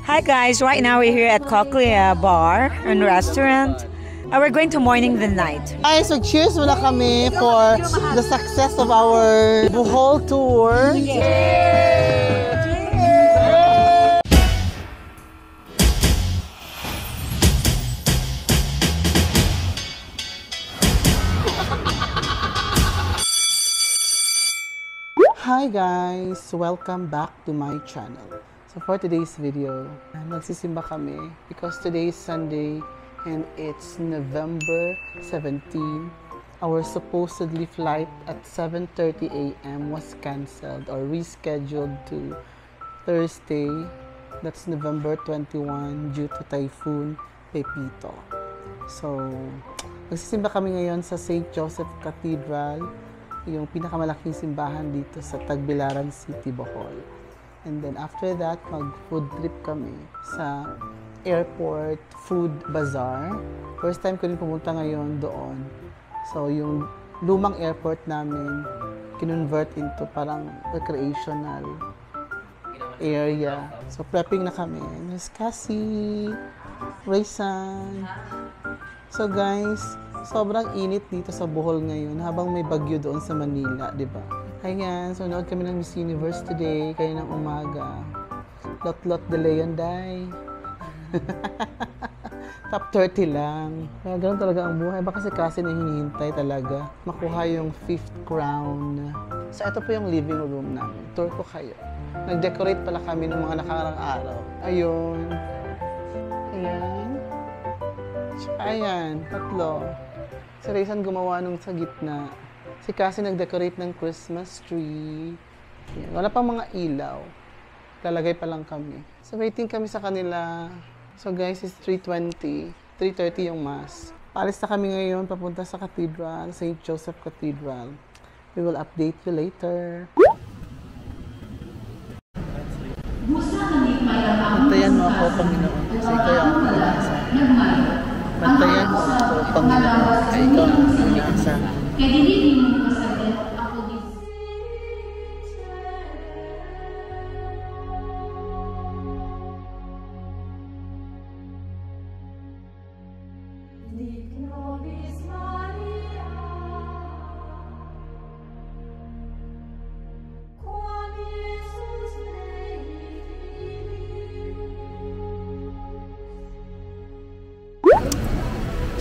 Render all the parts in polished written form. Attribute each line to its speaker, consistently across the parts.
Speaker 1: Hi guys, right now we're here at Cochlea Bar and Restaurant. We're going to morning the night.
Speaker 2: Guys, so cheers muna kami for the success of our Bohol tour. Hi guys! Welcome back to my channel. So for today's video, magsisimba kami because today is Sunday and it's November 17. Our supposedly flight at 7:30 a.m. was cancelled or rescheduled to Thursday. That's November 21 due to Typhoon Pepito. So, magsisimba kami ngayon sa St. Joseph Cathedral, yung pinakamalaking simbahan dito sa Tagbilaran City, Bohol. And then after that, mag-food trip kami sa airport food bazaar. First time ko rin pumunta ngayon doon. So yung lumang airport namin, kinonvert into parang recreational area. So prepping na kami. There's Cassie, Raysan. So guys, sobrang init dito sa Bohol ngayon habang may bagyo doon sa Manila, di ba? Ayan, so nood kami ng Miss Universe today, kayo ng umaga. Lot de Leon Day. Top 30 lang. Kaya ganoon talaga ang buhay. Baka kasi na hinihintay talaga makuha yung 5th crown. So ito po yung living room namin. Tour ko kayo. Nag-decorate pala kami ng mga nakarang araw. Ayun. Ayan. Ayan, tatlo. Si Raysan gumawa nung sa gitna. Si Cassie nag-decorate ng Christmas tree. Ayan. Wala pang mga ilaw. Lalagay pa lang kami. So waiting kami sa kanila. So guys, it's 3:20. 3:30 yung mass. Paalis na kami ngayon papunta sa Cathedral, St. Joseph Cathedral. We will update you later. Bantayan mo ako, Panginoon. Kasi ikaw ang pinasa. Bantayan mo ako, Panginoon. Kasi ikaw ang pinasa. Kaya dili mo masagot ako dito.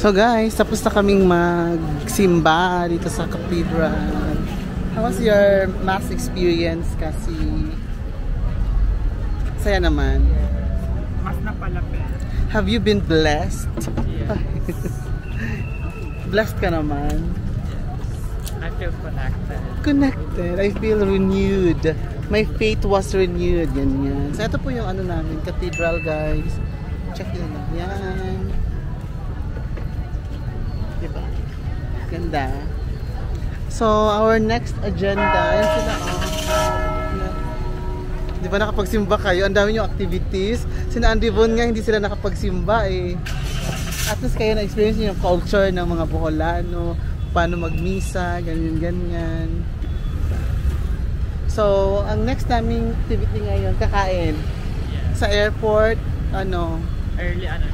Speaker 2: So guys, tapos na kaming magsimba dito sa cathedral. How was your mass experience kasi? Saya naman.
Speaker 3: Mas napalapit.
Speaker 2: Have you been blessed?
Speaker 3: Yes.
Speaker 2: Blessed ka naman.
Speaker 3: I feel connected.
Speaker 2: Connected. I feel renewed. My faith was renewed. Yan. So ito po yung ano namin, cathedral guys. Check nyo lang. Yan. Diba? Ganda. So, our next agenda, yan sila, di ba nakapagsimba kayo? Ang dami yung activities. Sina Andy Von nga, hindi sila nakapagsimba eh. At least kayo na-experience yung culture ng mga Boholano, paano magmisa, ganyan-ganyan. So, ang next naming activity ngayon, kakain. Sa airport,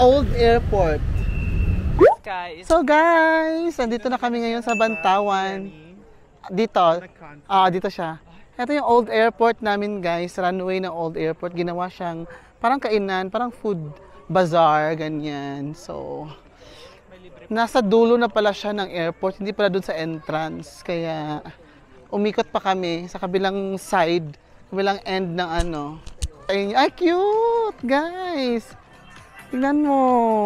Speaker 2: Old Airport.
Speaker 3: Guys.
Speaker 2: So guys, nandito na kami ngayon sa Bantawan. Dito. Dito siya. Ito yung Old Airport namin guys, runway ng Old Airport. Ginawa siyang parang kainan, parang food bazaar, ganyan. So, nasa dulo na pala siya ng airport, hindi pala dun sa entrance. Kaya, umikot pa kami sa kabilang side, kabilang end ng Ay, cute! Guys! Tingnan mo,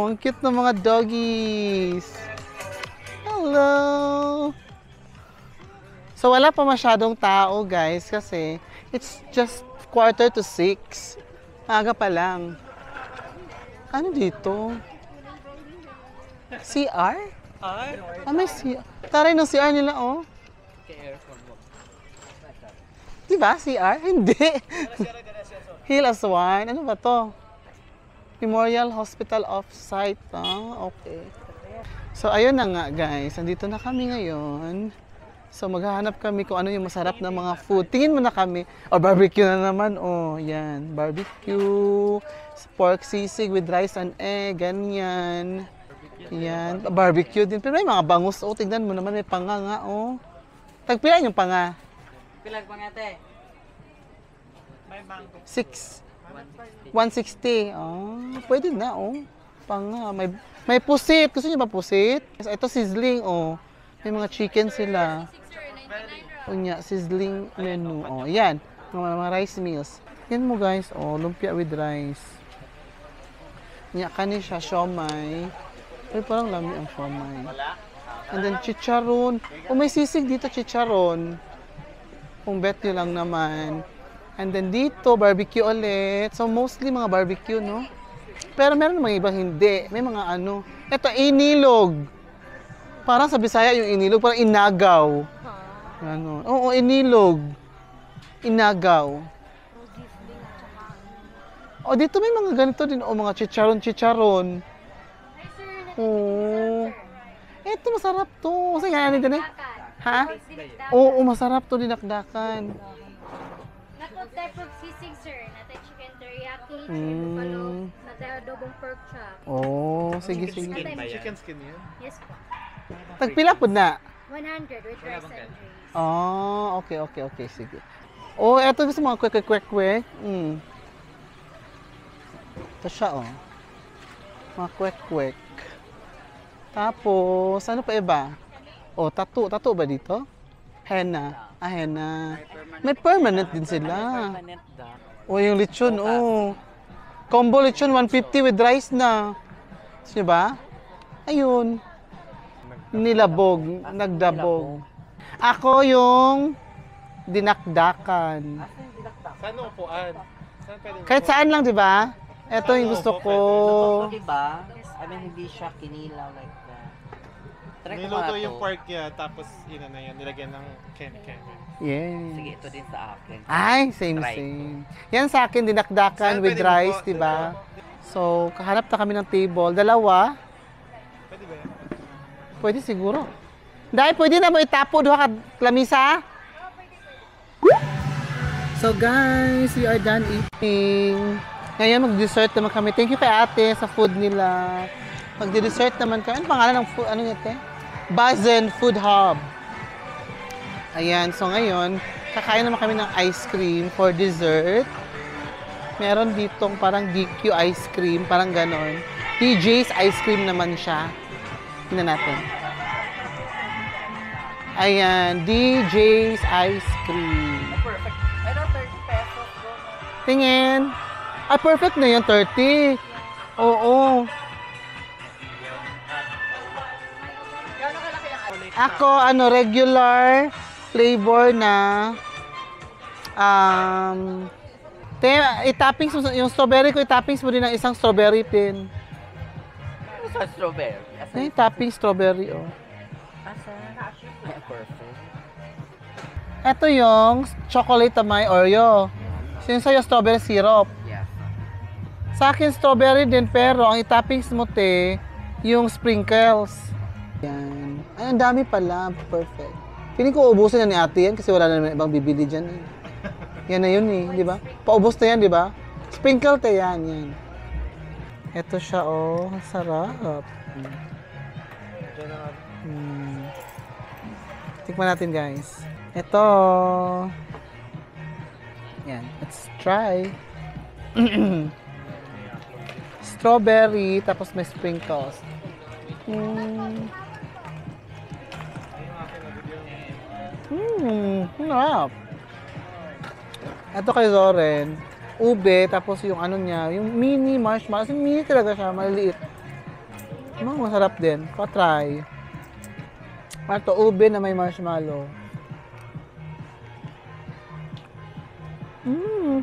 Speaker 2: ang cute ng mga doggies. Hello! So wala pa masyadong tao guys kasi it's just 5:45. Aga pa lang. Ano dito? CR? May CR. Taray ng CR nila oh. Diba CR? Hindi. Hill Aswan. Ano ba to? Memorial Hospital Off-Site. Okay. So, ayun na nga guys. Andito na kami ngayon. So, maghahanap kami kung ano yung masarap na mga food. Tingin mo na kami. O, barbecue na naman. O, yan. Barbecue. pork sisig with rice and egg, ganyan. Yan, barbecue din. Pero may mga bangus, oh, tignan mo naman, may panga nga, oh. Tagpilan yung panga?
Speaker 3: Pilag pa nga, te. May mango.
Speaker 2: 160. Oh, pwede na, oh. Panga, may pusit. Gusto niyo ba pusit? Ito sizzling, oh. May mga chicken sila. Unya, sizzling menu. Oh, yan. Mga rice meals. Yan mo guys, oh, lumpia with rice. Nya, kani siya, siomay. Ay, parang lami ang siomay. And then, chicharon. Oh, may sisig dito, chicharon. Kung bet nyo lang naman. And then, dito, barbecue ulit. So, mostly mga barbecue, no? Pero meron mga ibang hindi. May mga ano. Ito, inilog. Parang sa Bisaya yung inilog, parang inagaw. Ano? Oo, inilog. Inagaw. O, dito may mga ganito din. O, mga chicharon. Oo. Ito, masarap to. Kasi nga din eh. Ha? Oo, masarap to, dinakdakan.
Speaker 4: Nato type of sisig, sir. Nato chicken teriyaki, chicken buffalo, nato adobong pork chop.
Speaker 2: Oo, sige.
Speaker 3: Chicken skin yan?
Speaker 4: Yes po.
Speaker 2: Tagpila po na?
Speaker 4: 100 with rice and drinks.
Speaker 2: Oh, okay, sige. Oh, eto gusto mga kwek. Ito siya, oh. Mga kwek. Tapos, ano pa iba? Oh, tattoo ba dito? Henna. Henna. May permanent din sila. Oh, yung lechon, oh. Combo lechon, 150 with rice na. Gusto nyo ba? Ayun. Nilabog, nagdabog. Ako yung dinakdakan.
Speaker 3: Saan upuan?
Speaker 2: Kahit saan lang, di ba? Ito yung gusto ko.
Speaker 5: Diba? I mean, hindi siya kinilaw like that. Try ko
Speaker 3: Niluto
Speaker 5: nga
Speaker 3: yung
Speaker 5: to.
Speaker 3: pork niya, tapos yun na yan, nilagyan ng ken-ken.
Speaker 2: Yes.
Speaker 5: Sige, ito din sa akin.
Speaker 2: Ay, same. Yan sa akin, dinakdakan with
Speaker 3: pwede mo
Speaker 2: rice,
Speaker 3: po?
Speaker 2: di ba? So, kahanap na kami ng table. Dalawa.
Speaker 3: Pwede ba yan?
Speaker 2: Pwede siguro. Dahil pwede na mo itapo doon ka lamisa. So guys, we are done eating. Ngayon mag-dessert naman kami. Thank you kay ate sa food nila. Mag-dessert naman kami. Ano pangalan ng food? Ano yun ate? Bazen Food Hub. Ayan. So ngayon, kakain naman kami ng ice cream for dessert. Meron ditong parang DQ ice cream. Parang ganon. TJ's ice cream naman siya. Tingnan natin. Ayan. DJ's ice cream.
Speaker 5: Perfect. Ano, 30 pesos ko.
Speaker 2: Tingin. Ay, perfect na yun, 30. Oo. Ako, regular flavor na i-toppings mo, yung strawberry ko, i-toppings mo din ng isang strawberry pin.
Speaker 5: Ano sa strawberry?
Speaker 2: Ay, topping strawberry, oh.
Speaker 5: Asa? Perfect.
Speaker 2: Ito yung chocolate na may Oreo. Yung sa'yo, strawberry syrup.
Speaker 5: Yeah.
Speaker 2: Sa akin, strawberry din, pero ang i-toppings mo, yung sprinkles. Yan. Ay, ang dami pala. Perfect. Piling ko ubusin na ni ate yan kasi wala na naman ibang bibili dyan. Yan na yun di ba? Paubos na yan, di ba? Sprinkle yan. Ito siya, oh. Sarap. Tikman natin, guys. Ito. Yan. Let's try. Strawberry, tapos may sprinkles. Sarap. Ito kay Zoren. Ube, tapos yung ano niya, yung mini marshmallow. Yung mini talaga siya, maliliit. Masarap din. Pa-try. Ito, ube na may marshmallow.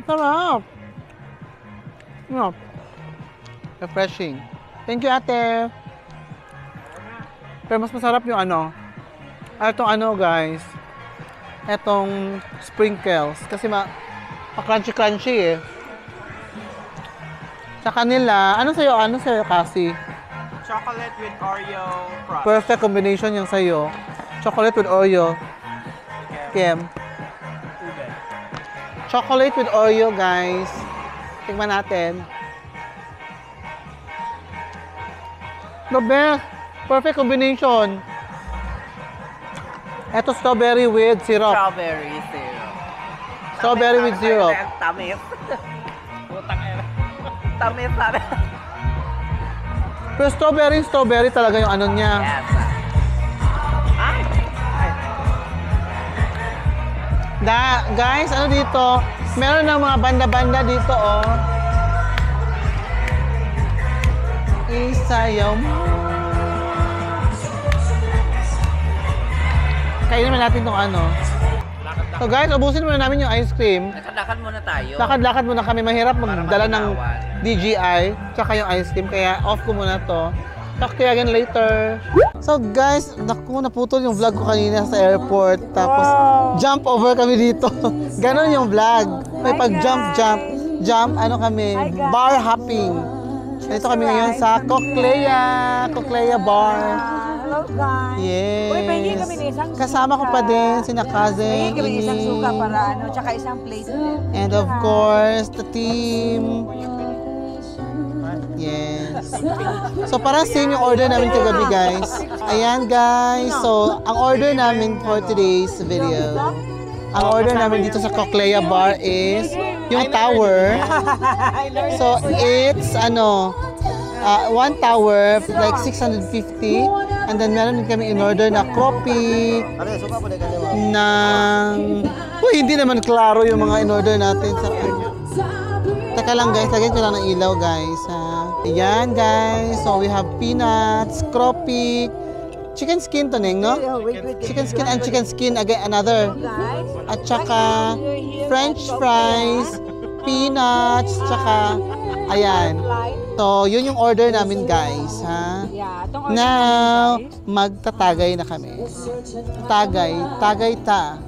Speaker 2: Sarap. Refreshing. Thank you, ate. Pero mas masarap yung Itong guys. Itong sprinkles. Kasi pa-crunchy-crunchy eh. Sa kanila, ano sa'yo, Cassie?
Speaker 3: Chocolate with Oreo crust.
Speaker 2: Perfect combination yung sa'yo. Chocolate with Oreo. Kim. Chocolate with Oreo, guys. Tingnan natin. The best. Perfect combination. Ito strawberry with syrup.
Speaker 5: Strawberry syrup.
Speaker 2: Strawberry with syrup.
Speaker 5: Tamis. Putang ina. Tamis sabi.
Speaker 2: Pero strawberry talaga yung ano niya.
Speaker 5: Yes. Ay.
Speaker 2: Guys, ano dito? Meron ng mga banda-banda dito, oh. Isayaw mo. Kainin naman natin itong ano. So guys, ubusin muna namin yung ice cream.
Speaker 5: Lakad-lakad muna tayo.
Speaker 2: Lakad-lakad muna kami. Mahirap magdala ng DJI tsaka yung ice cream. Kaya off ko muna to. Talk to you again later. So guys, naku, naputol yung vlog ko kanina sa airport. Tapos jump over kami dito. Ganon yung vlog. May pag-jump, ano kami, bar hopping. Dito kami ngayon sa Coclea Bar.
Speaker 1: Hello guys.
Speaker 2: Yes.
Speaker 1: Uy, pahingi kami ng isang
Speaker 2: kasama ko pa din, sina cousin,
Speaker 1: pahingi kami ng isang suka para ano, tsaka isang plate din.
Speaker 2: and of course, the team. Yes. So parang same yung order namin kagabi, guys. Ayan, guys. So, ang order namin for today's video, ang order namin dito sa Coclea Bar is yung tower. So, it's ano, one tower, like 650. And then meron din kami in-order na coffee ng... Uy, hindi naman klaro yung mga in-order natin sa... Teka lang guys, lagyan ko lang ng ilaw guys. Ayan guys, so we have peanuts, coffee, chicken skin to Neng, no? Chicken skin and chicken skin, again, another. At saka french fries, peanuts, tsaka ayan. So, yun yung order namin guys, ha? Now, magtatagay na kami. Tagay ta.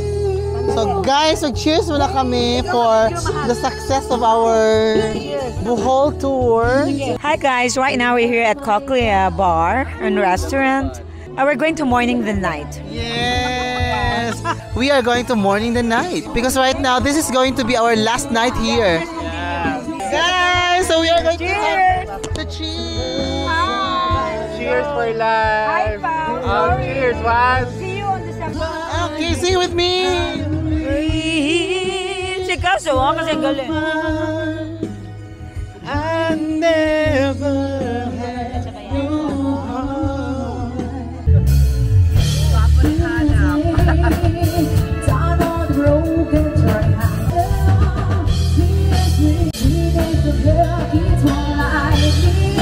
Speaker 2: So guys, cheers muna kami for the success of our Bohol tour.
Speaker 1: Hi guys, right now we're here at Coclea Bar and Restaurant. And we're going to morning the night.
Speaker 2: Yes! We are going to morning the night. Because right now, this is going to be our last night here. Guys, so we are going to have the cheers!
Speaker 5: Cheers for life.
Speaker 1: Hi, Pao.
Speaker 5: Cheers, one.
Speaker 1: See you on December.
Speaker 2: Okay, sing with me!
Speaker 1: Si Kaso, kasi galing.
Speaker 2: I never had your heart.
Speaker 6: Down on the road, get your hand. Teenage girl keeps on like me.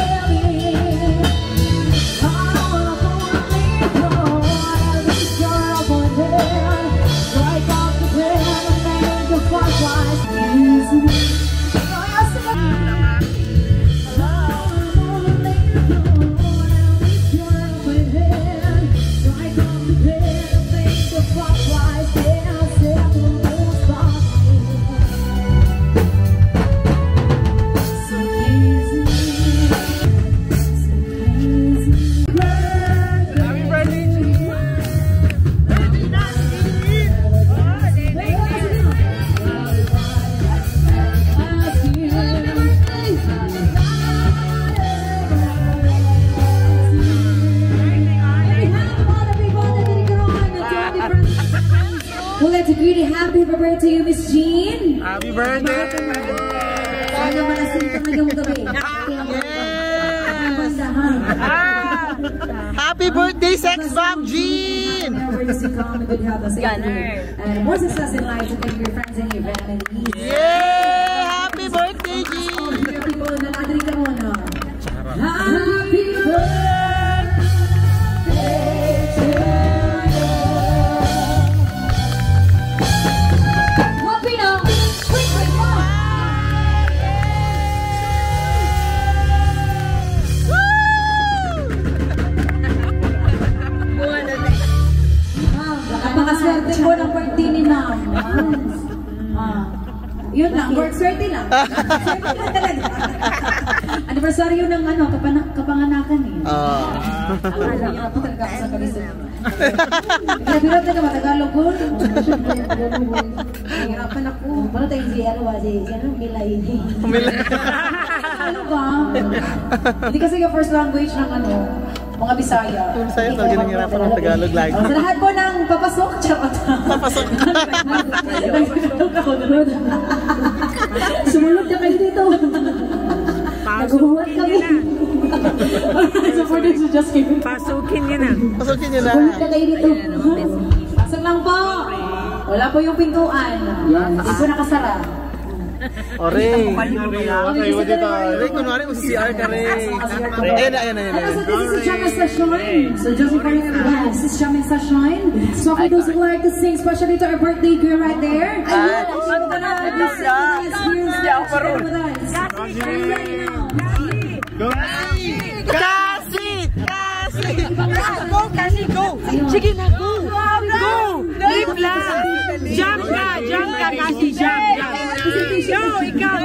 Speaker 6: Well, let's agree to happy birthday to you, Miss Jean.
Speaker 5: Happy birthday!
Speaker 6: Sana malasin ka ngayong gabi.
Speaker 2: Happy birthday, Sex Bomb Jean!
Speaker 6: And more success in life to thank your friends and your family.
Speaker 2: Yeah! Happy birthday, Jean!
Speaker 6: All of your people na nadali ka muna. Happy birthday to you. Happy now. Quick, napakaswerte ko ng birthday ni Nam. Yun lang, swerte lang. Swerte lang talaga. Anniversary yun ng ano, kapanganakan eh. Akala niya ako talaga ako sa kalisod. Nagbirat na naman, Tagalog ko. Nahihirapan ako. Paano tayo siya, ano, milay. Ano ba? Hindi kasi yung first language ng ano, mga Bisaya.
Speaker 2: Yung Bisaya talaga nangyarapan ng Tagalog lagi.
Speaker 6: Sa lahat po ng papasok, charot.
Speaker 2: Papasok.
Speaker 6: Sumunod na kayo dito. Naghuhuwat kami. So for this, just kidding.
Speaker 1: Pasukin niyo na.
Speaker 2: Pasukin niyo na.
Speaker 6: Sumunod na kayo dito. Pasok lang po. Wala po yung pintuan. Hindi po nakasara.
Speaker 2: Ore.
Speaker 6: Okay,
Speaker 2: Ore, kunwari mo si CR ka rin. Ayan.
Speaker 6: So this is Jamming Session. So just for you, this is Jamming Session. So for those who like to sing, especially to our birthday girl right there.
Speaker 1: Go! Sige na, go! Go! Live lang! Jump ka, kasi jump. Go, ikaw.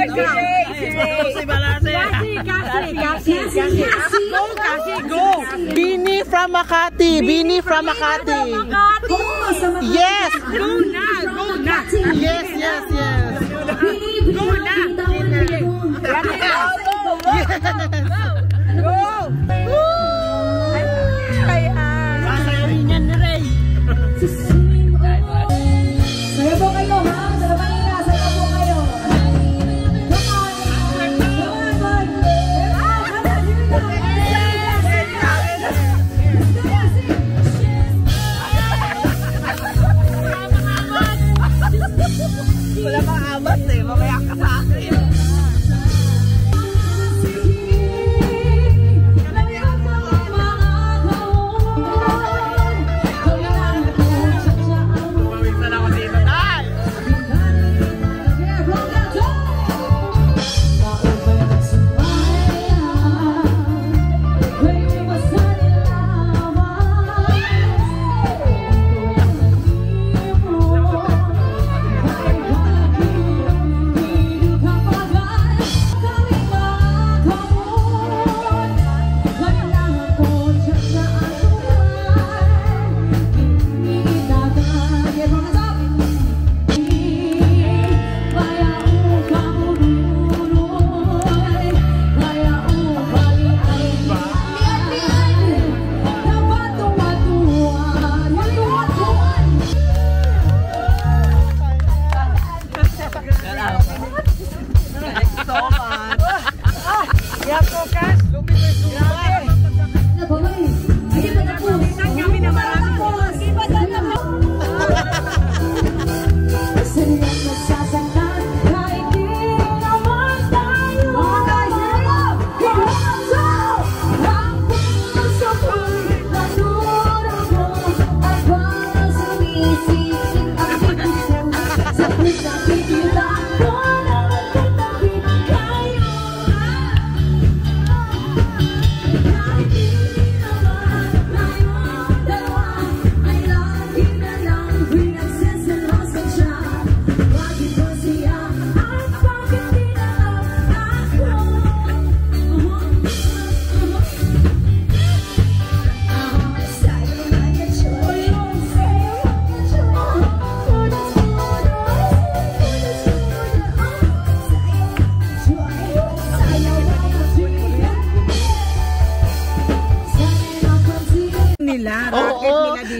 Speaker 1: Kasi, go!
Speaker 2: Bini from Makati. Yes!
Speaker 1: Go na!
Speaker 2: Yes.
Speaker 1: Go na! Go!
Speaker 6: Saya po kayo, ha? Sa kanina, saya po kayo.
Speaker 5: Wala kang abat eh, mamaya ka sa akin.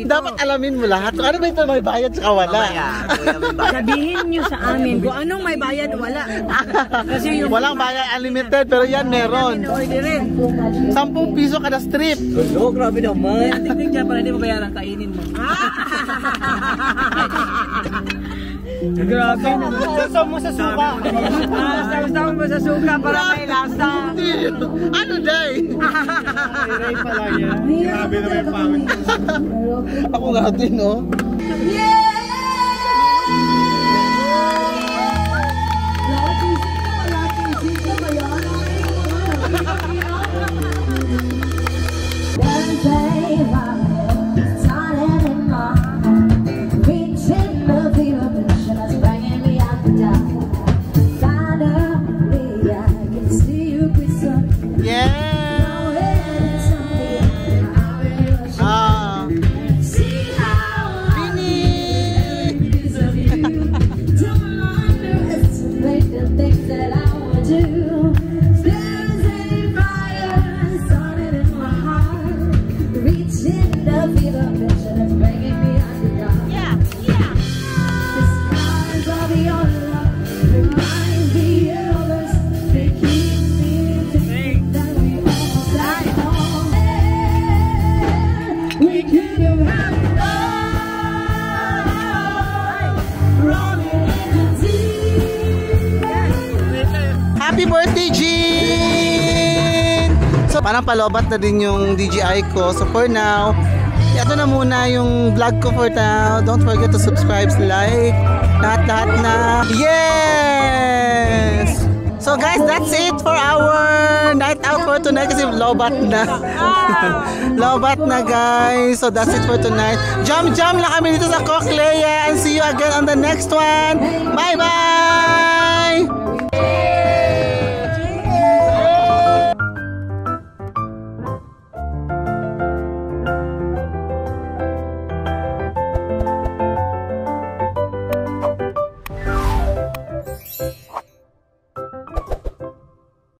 Speaker 2: Dapat alamin mo lahat. Ano ba ito may bayad sa wala?
Speaker 1: Sabihin nyo sa amin kung anong may bayad wala. Kasi yung
Speaker 2: walang bayad unlimited pero yan meron. 10 piso kada strip.
Speaker 5: Oh, grabe naman. Ang teknik dyan para hindi mabayaran kainin mo.
Speaker 1: grabe naman.
Speaker 5: Sasaw mo sa suka.
Speaker 1: Sasaw mo sa suka para may lasa.
Speaker 2: Ano day?
Speaker 5: Ray pala yan. Grabe naman yung pangit.
Speaker 2: Ako nga din, no?
Speaker 6: Don't underestimate the things that I would do.
Speaker 2: parang palobat na din yung DJI ko. So for now, ito na muna yung vlog ko for now. Don't forget to subscribe, like, lahat na. Yes! So guys, that's it for our night out for tonight kasi lobat na. Lobat na guys. So that's it for tonight. Jam lang kami dito sa Coclea and see you again on the next one. Bye bye!